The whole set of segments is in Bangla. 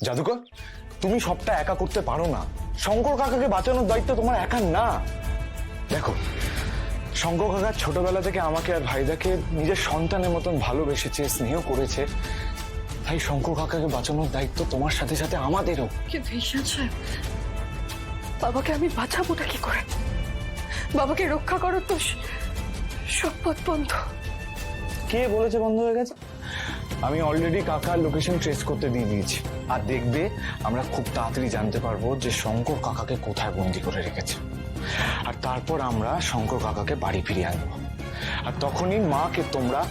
জাদুকর, তুমি সবটা একা করতে পারো না। শঙ্কর কাকাকে বাঁচানোর দায়িত্ব তোমার একার না। দেখো, শঙ্কর কাকা ছোটবেলা থেকে আমাকে আর ভাইদাকে নিজের সন্তানের মতন ভালোবেসেছে, স্নেহ করেছে। তাই শঙ্কর কাকাকে বাঁচানোর দায়িত্ব তোমার সাথে সাথে আমাদেরও। কিন্তু ঈশান সাহেব, বাবাকে আমি বাঁচাবোটা কি করে? বাবাকে রক্ষা করো তো সব পথ বন্ধ। কে বলেছে বন্ধ হয়ে গেছে? আমি অলরেডি কাকার লোকেশন ট্রেস করতে দিয়ে দিয়েছি। আর দেখবে, আমরা খুব তাড়াতাড়ি জানতে পারবো যে শঙ্কর কাকাকে কোথায় বন্দি করে রেখেছে। আর তারপর আমরা শঙ্কর কাকাকে বাড়ি ফিরিয়ে আনবো। আর তখনই মাকে তোমরা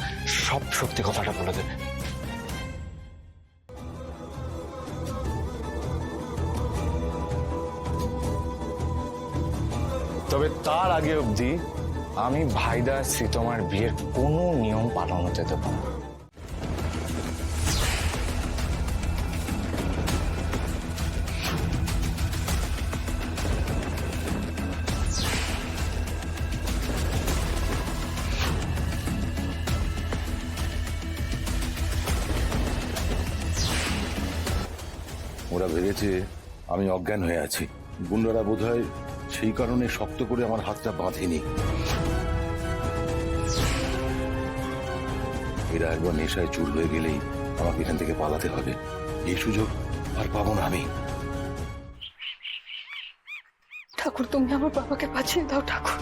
সব সত্যি কথাটা বলে দেবে। তবে তার আগে অবধি আমি ভাইদা শ্রীতমার বিয়ের কোনো নিয়ম পালন হতে দেব না। ওরা ভেবেছে আমি অজ্ঞান হয়ে আছি। গুন্ডারা বোধহয় সেই কারণে শক্ত করে আমার হাতটা বাঁধেনি। এরা একবার নেশায় চুর হয়ে গেলেই আমাকে এখান থেকে পালাতে হবে। এই সুযোগ আর পাবো না আমি। ঠাকুর, তুমি আমার বাবাকে বাঁচিয়ে দাও। ঠাকুর,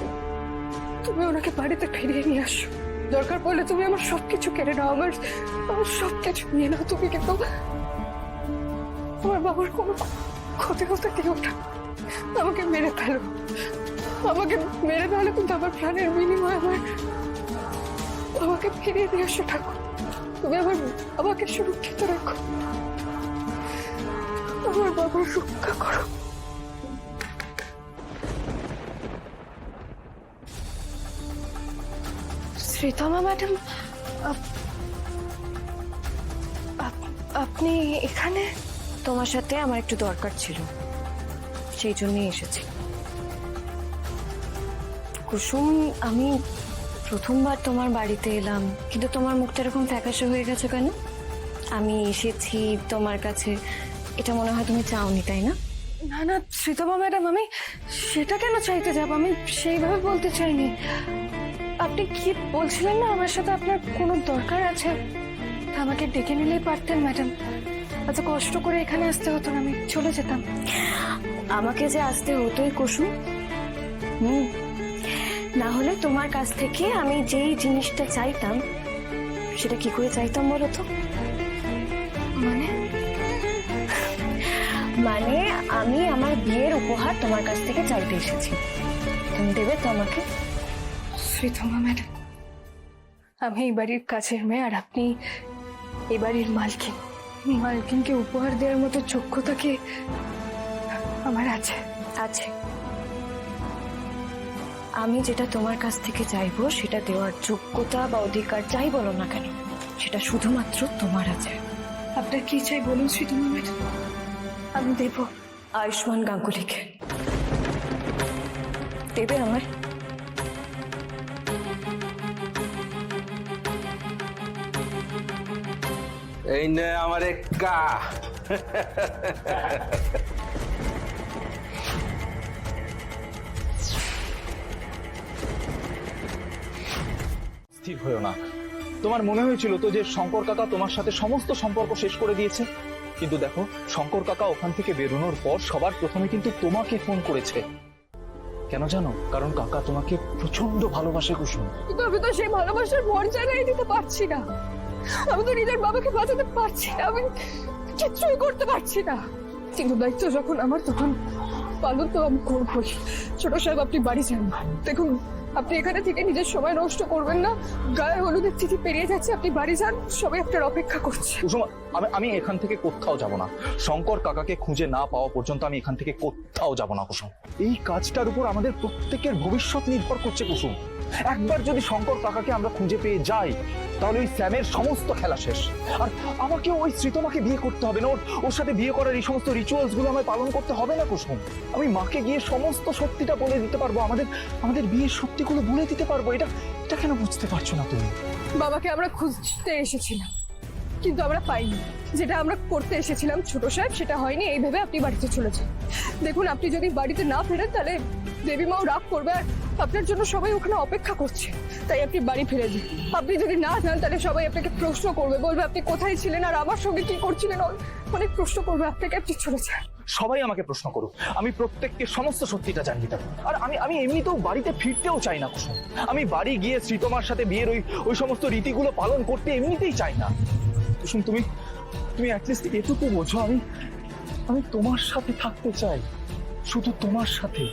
তুমি ওনাকে বাড়িতে ফিরিয়ে নিয়ে আসো। দরকার পড়লে তুমি আমার সবকিছু কেড়ে নাও, আমার সবকিছু নিয়ে নাও তুমি, কিন্তু আমার বাবার কোনো ক্ষতি হতে দিও না। আমাকে মেরে ফেলো, আমাকে মেরে ফেলো, কিন্তু আমার প্রাণের বিনিময়ে আমাকে ফিরিয়ে দিয়ে আসো। ঠাকুর, তুমি আমার বাবাকে সুরক্ষিত রাখো, আমার বাবার রক্ষা করো। শ্রীতমা ম্যাডাম, আপনি এখানে? তোমার সাথে আমার একটু দরকার ছিল, সেই জন্যই এসেছি। কুসুম, আমি প্রথমবার তোমার বাড়িতে এলাম, কিন্তু তোমার মুখটা এরকম ফ্যাকাশে হয়ে গেছে কেন? আমি এসেছি তোমার কাছে, এটা মনে হয় তুমি চাওনি, তাই না? না না শ্রীতমা ম্যাডাম, আমি সেটা কেন চাইতে যাব? আমি সেইভাবে বলতে চাইনি। আপনি কি বলছিলেন না আমার সাথে আপনার কোনো দরকার আছে? আমাকে ডেকে নিলেই পারতেন ম্যাডাম, এত কষ্ট করে এখানে আসতে হতো না, আমি চলে যেতাম। আমাকে যে আসতে হতোই কুসুম, না হলে তোমার কাছ থেকে আমি যেই জিনিসটা চাইতাম সেটা কি করে চাইতাম বলো তো? মানে আমি আমার বিয়ের উপহার তোমার কাছ থেকে চাইতে এসেছি, তুমি দেবে তো আমাকে? শ্রীতমা ম্যাডাম, আমি এই বাড়ির কাছের মেয়ে, আর আপনি এই বাড়ির মালকিন। মালকিনকে উপহার দেওয়ার মতো যোগ্যতা কি আমার আছে? আছে। আমি যেটা তোমার কাছ থেকে চাইবো সেটা দেওয়ার যোগ্যতা বা অধিকার যাই বলো না কেন, সেটা শুধুমাত্র তোমার আছে। আপনার কি চাই বলুন শ্রীতমা ম্যাডাম, আমি দেব। আয়ুষ্মান গাঙ্গুলিকে দেবে আমার? এই নে আমার একা। স্থির হয়েও না। তোমার মনে হয়েছিল তো যে শঙ্কর কাকা তোমার সাথে সমস্ত সম্পর্ক শেষ করে দিয়েছে, কিন্তু দেখো শঙ্কর কাকা ওখান থেকে বেরোনোর পর সবার প্রথমে কিন্তু তোমাকে ফোন করেছে। কেন জানো? কারণ কাকা তোমাকে প্রচন্ড ভালোবাসে কুসুম। কিন্তু আমি তো সেই ভালোবাসার মর্যাদাই দিতে পারছি না। আমি তো নিজের বাবাকে বাঁচাতে পারছি না, আমি কিচ্ছুই করতে পারছি না। কিন্তু দায়িত্ব যখন আমার, তখন পালন তো আমি করবই। ছোট সাহেব, আপনি বাড়ি যান। দেখুন, আপনি এখানে থেকে নিজের সময় নষ্ট করবেন না। গায়ে হলুদের তিথি পেরিয়ে যাচ্ছে, আপনি বাড়ি যান, সবাই আপনার অপেক্ষা করছে। কুসুম, আমি এখান থেকে কোথাও যাব না। শঙ্কর কাকাকে খুঁজে না পাওয়া পর্যন্ত আমি এখান থেকে কোথাও যাব না কুসুম। এই কাজটার উপর আমাদের প্রত্যেকের ভবিষ্যৎ নির্ভর করছে কুসুম। একবার যদি শঙ্কর কাকাকে আমরা খুঁজে পেয়ে যাই, তাহলে ওই স্যামের সমস্ত খেলা শেষ। আর আমাকে ওই শ্রীতমাকে বিয়ে করতে হবে না, ওর সাথে বিয়ে করার এই সমস্ত রিচুয়ালস গুলো আমায় পালন করতে হবে না কুসুম। আমি মাকে গিয়ে সমস্ত সত্যিটা বলে দিতে পারবো, আমাদের বিয়ের সত্যিগুলো বলে দিতে পারবো। এটা কেন বুঝতে পারছো না তুমি? বাবাকে আমরা খুঁজতে এসেছিলাম, কিন্তু আমরা পাইনি। যেটা আমরা করতে এসেছিলাম ছোট সাহেব সেটা হয়নি, এই ভেবে আপনি বাড়িতে চলেছেন। দেখুন, আপনি যদি বাড়িতে না ফেরেন তাহলে দেবী মাও রাগ করবে, আর আপনার জন্য সবাই ওখানে অপেক্ষা করছে। তাই আপনি বাড়ি ফিরে যান। আপনি যদি না যান তাহলে সবাই আপনাকে প্রশ্ন করবে, বলবে আপনি কোথায় ছিলেন আর আমার সঙ্গে কি করছিলেন, অনেক প্রশ্ন করবে আপনাকে। আপনি চলে যান। সবাই আমাকে প্রশ্ন করুক, আমি প্রত্যেককে সমস্ত সত্যিটা জানিয়ে দেবো। আর আমি এমনিতেও বাড়িতে ফিরতেও চাই না কুসুম। আমি বাড়ি গিয়ে শ্রীতমার সাথে বিয়ের ওই সমস্ত রীতিগুলো পালন করতে এমনিতেই চাই না। কুসুম, তুমি অ্যাটলিস্ট এটুকু বোঝো, আমি তোমার সাথে থাকতে চাই, শুধু তোমার সাথে।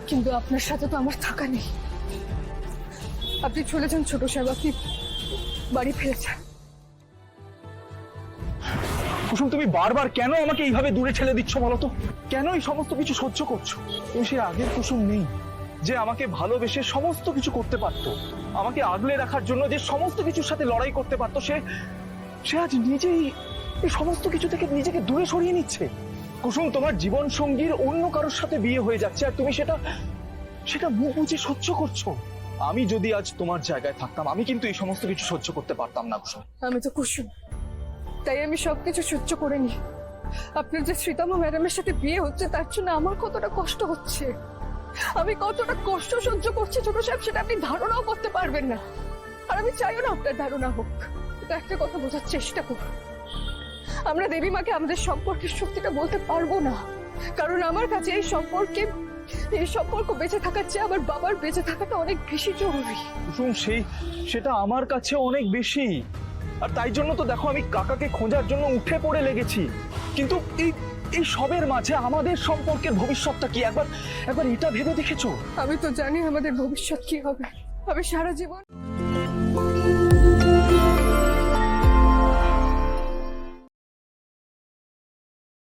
কিন্তু আপনার সাথে তো আমার থাকা নেই। আপনি চলে যান ছোট সাহেব, আপনি বাড়ি ফিরে যান। কুসুম, তুমি বারবার কেন আমাকে এইভাবে দূরে ঠেলে দিচ্ছ বলো তো? কেন এই সমস্ত কিছু সহ্য করছো? তুমি সে আগের কুসুম নেই যে আমাকে ভালোবেসে সমস্ত কিছু করতে পারতো, আমাকে আগলে রাখার জন্য যে সমস্ত কিছুর সাথে লড়াই করতে পারতো। সে আজ নিজেই এই সমস্ত কিছু থেকে নিজেকে দূরে সরিয়ে নিচ্ছে। কুসুম, তোমার জীবন সঙ্গীর অন্য কারোর সাথে বিয়ে হয়ে যাচ্ছে আর তুমি সেটা মুখ বুঝে সহ্য করছো। আমি যদি আজ তোমার জায়গায় থাকতাম আমি কিন্তু এই সমস্ত কিছু সহ্য করতে পারতাম না কুসুম। আমি তো কুসুম, তাই আমি সবকিছু সহ্য করে নি। আপনার যে শ্রীতমা ম্যাডামের সাথে বিয়ে হচ্ছে তার জন্য আমার কতটা কষ্ট হচ্ছে, আমি কতটা কষ্ট সহ্য করছি ছোট সাহেব, সেটা আপনি ধারণাও করতে পারবেন না। আর আমি চাইও না আপনার ধারণা হোক। কিন্তু একটা কথা বোঝার চেষ্টা করুন, আমরা দেবী মাকে আমাদের সম্পর্কের সত্যিটা বলতে পারবো না, কারণ আমার কাছে এই সম্পর্ক বেঁচে থাকার চেয়ে আমার বাবার বেঁচে থাকাটা অনেক বেশি জরুরি। কুসুম, সেটা আমার কাছে অনেক বেশি। আর তাই জন্য তো দেখো, আমি কাকাকে খোঁজার জন্য উঠে পড়ে লেগেছি। কিন্তু এই সবের মাঝে আমাদের সম্পর্কের ভবিষ্যৎটা কি একবার এটা ভেবে দেখেছো? আমি তো জানি আমাদের ভবিষ্যৎ কি হবে। আমি সারা জীবন